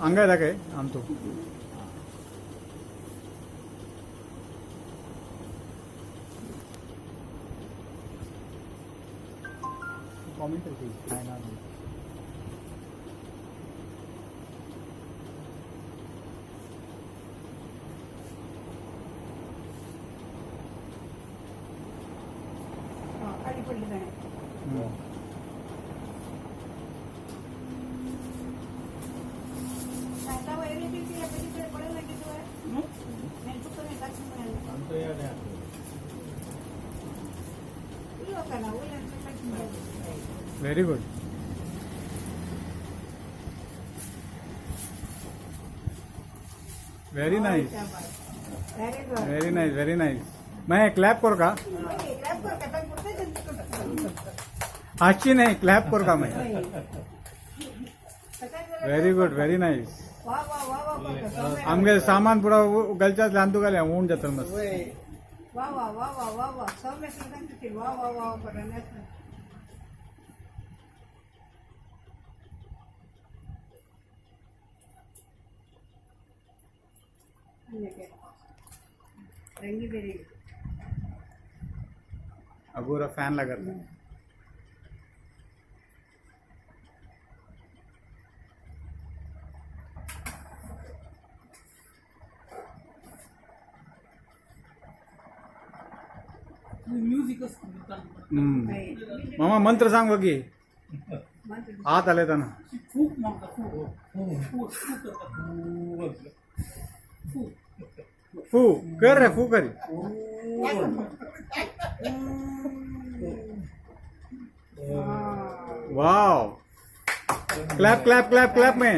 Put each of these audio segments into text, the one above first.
अंगाय दाखय आमतो कमेंट करते काय ना very good very nice very nice very nice मैं क्लॅप करू का हाची नाही क्लॅप करू का मैं व्हेरी गुड व्हेरी नाइस आमगे सामान पुरा गलचाच लांदू गेल्या होऊन जातं मस्त वा वा वा वा वा वा सौम्य श्रीकांत वा वा वा करण्याचं रंगी बेरी अगोरा फॅन लागत नाही मामा मंत्र सांग बघी आत आले ना फू कर रे फू करी wow clap clap clap clap में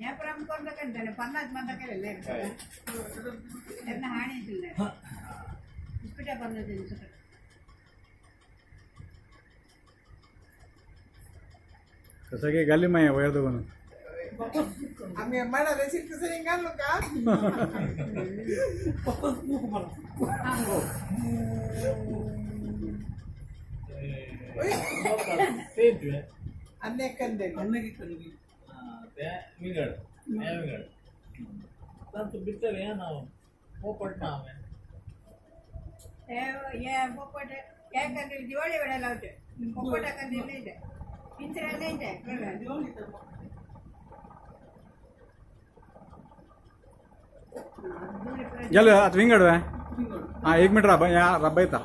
या प्रम कोणतं कंटाने 50 मंदा केलेले त्यांना हानी दिले इकडे बनलं त्यांचं कसं की गाली माया वया दोन आम्ही मला रेसिपी कसं निघालो का अन्य कंदे विंगड बिट्टर या ना पोपट नाव आहे या पोपट काय करते दिवाळी वेळा लावते पोपटा करते नाही ते पिंजरा नाही ते चल आता विंगड हा 1 मिनिट राबा या राबा येता